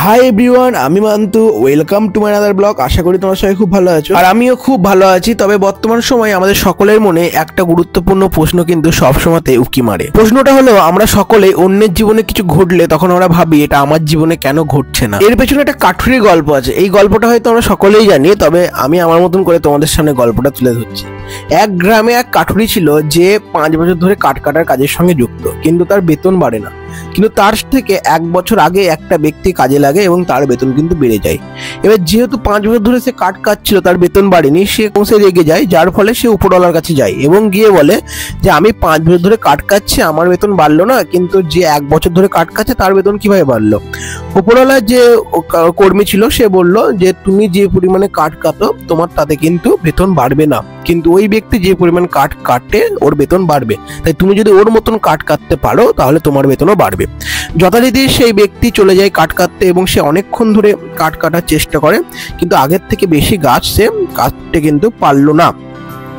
High everyone, আমি Mantu. Welcome to my other blog. আশা করি তোমরা সবাই খুব ভালো আছো, আর আমিও খুব ভালো আছি। তবে বর্তমান সময়ে আমাদের সকলের মনে একটা গুরুত্বপূর্ণ প্রশ্ন কিন্তু সবসময়তে উকি মারে। প্রশ্নটা হলো, আমরা সকলে অন্যের জীবনে কিছু ঘটলে তখন আমরা ভাবি এটা আমার জীবনে কেন ঘটছে না। এর পেছনে একটা কাঠুরি গল্প আছে। এই গল্পটা হয়তো আমরা সকলেই জানি, তবে আমি আমার মতন করে তোমাদের সামনে গল্পটা তুলে ধরছি। এক গ্রামে এক কাঠুরি ছিল, যে 5 বছর ধরে কাঠ কাটার কাজের সঙ্গে যুক্ত, কিন্তু তার বেতন বাড়ে না। কিন্তু তার থেকে 1 বছর আগে একটা ব্যক্তি কাজে লাগে এবং তার বেতন কিন্তু বেড়ে যায়। এবার যেহেতু 5 বছর ধরে সে কাঠ কাটছিল, তার বেতন বাড়েনি, সে রেগে যায়, যার ফলে সে উপরওয়ালার কাছে যায় এবং গিয়ে বলে যে আমি 5 বছর ধরে কাঠ কাটছি, আমার বেতন বাড়লো না, কিন্তু যে 1 বছর ধরে কাঠ কাটছে তার বেতন কিভাবে বাড়লো। উপরওয়ালার যে কর্মী ছিল সে বলল যে তুমি যে পরিমাণে কাঠ কাটো তোমার তাতে কিন্তু বেতন বাড়বে না, কিন্তু ওই ব্যক্তি যে পরিমাণ কাঠ কাটে ওর বেতন বাড়বে, তাই তুমি যদি ওর মতন কাঠ কাটতে পারো তাহলে তোমার বেতনও বাড়বে। যথারীতি সেই ব্যক্তি চলে যায় কাঠ কাটতে এবং সে অনেকক্ষণ ধরে কাঠ কাটার চেষ্টা করে, কিন্তু আগের থেকে বেশি গাছ সে কাটতে কিন্তু পারলো না।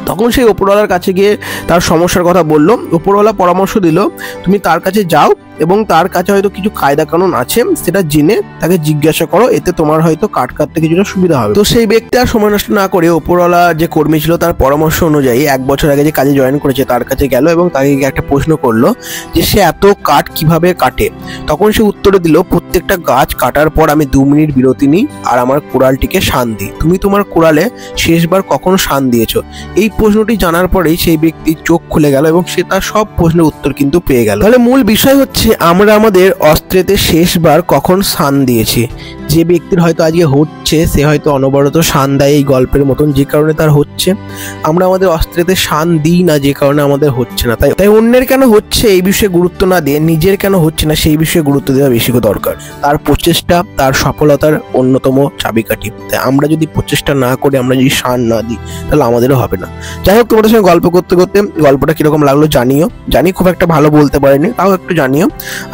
তখন সেই উপরওয়ালার কাছে গিয়ে তার সমস্যার কথা বলল। উপরওয়ালা পরামর্শ দিল, তুমি তার কাছে যাও এবং তার কাছে হয়তো কিছু কায়দা কানুন আছে, সেটা জেনে তাকে জিজ্ঞাসা করো, এতে তোমার হয়তো কাঠ কাটতে কিছুটা সুবিধা হবে। তো সেই ব্যক্তি আর সময় নষ্ট না করে উপরওয়ালা যে কর্মী ছিল তার পরামর্শ অনুযায়ী 1 বছর আগে যে কাজে জয়েন করেছে তার কাছে গেল এবং তাকে একটা প্রশ্ন করলো যে সে এত কাঠ কিভাবে কাটে। তখন সে উত্তরে দিল, প্রত্যেকটা গাছ কাটার পর আমি 2 মিনিট বিরতি নিই আর আমার কোড়ালটিকে শান দিই। তুমি তোমার কোড়ালে শেষবার কখন শান দিয়েছো? এই প্রশ্নটি জানার পরেই সেই ব্যক্তির চোখ খুলে গেল এবং সে তার সব প্রশ্নের উত্তর কিন্তু পেয়ে গেল। তাহলে মূল বিষয় হচ্ছে, আমরা আমাদের অস্ত্রেতে শেষবার কখন শান দিয়েছি। যে ব্যক্তির হয়তো আজকে হচ্ছে, সে হয়তো অনবরত শান দেয় এই গল্পের মতন, যে কারণে তার হচ্ছে। আমরা আমাদের অস্ত্রেতে শান দিই না, যে কারণে আমাদের হচ্ছে না। তাই অন্যের কেন হচ্ছে এই বিষয়ে গুরুত্ব না দিয়ে নিজের কেন হচ্ছে না সেই বিষয়ে গুরুত্ব দেওয়া বেশি দরকার। তার প্রচেষ্টা তার সফলতার অন্যতম চাবিকাঠি। তাই আমরা যদি প্রচেষ্টা না করে, আমরা যদি শান না দিই, তাহলে আমাদেরও হবে না। যাই হোক, তোমাদের সঙ্গে গল্প করতে করতে গল্পটা কিরকম লাগলো জানিও। জানি খুব একটা ভালো বলতে পারিনি, তাও একটু জানিও।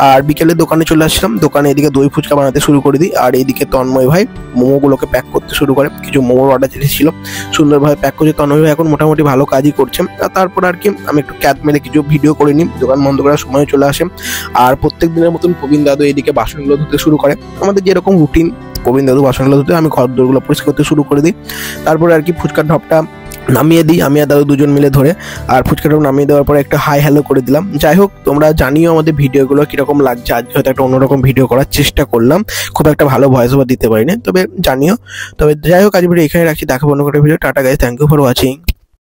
আর বিকেলে দোকানে চলে আসলাম। দোকানে এদিকে দই ফুচকা বানাতে শুরু করে দিই, আর এইদিকে তন্ময় ভাই মোমোগুলোকে প্যাক করতে শুরু করে। কিছু মোমোর অর্ডার ছিল, সুন্দরভাবে প্যাক করছে। তন্ময় ভাই এখন মোটামুটি ভালো কাজই করছে। আর তারপর আর কি আমি একটু ক্যাত মেরে কিছু ভিডিও করে নিই। দোকান বন্ধ করার সময় চলে আসে। আর প্রত্যেক দিনের মতন প্রবীণ দাদু এদিকে বাসনগুলো ধুতে শুরু করে। আমাদের যেরকম রুটিন, প্রবীণ দাদু বাসনগুলো ধুতে, আমি ঘর দোরগুলো পরিষ্কার করতে শুরু করে দিই। তারপরে আর কি ফুচকার ঢপটা নামিয়ে দিই, আমি আর দাদু দুজন মিলে ধরে। আর ফুচকাটা নামিয়ে দেওয়ার পরে একটা হাই হ্যালো করে দিলাম। যাই হোক, তোমরা জানিও আমাদের ভিডিওগুলো কিরকম লাগছে। আজকে হয়তো একটা অন্যরকম ভিডিও করার চেষ্টা করলাম, খুব একটা ভালো ভয়েস ওভার দিতে পারিনি, তবে জানিও। তবে যাই হোক, আজ ভিডিও এখানে রাখছি। দেখাবো অন্য একটা video. Tata guys, thank you for watching.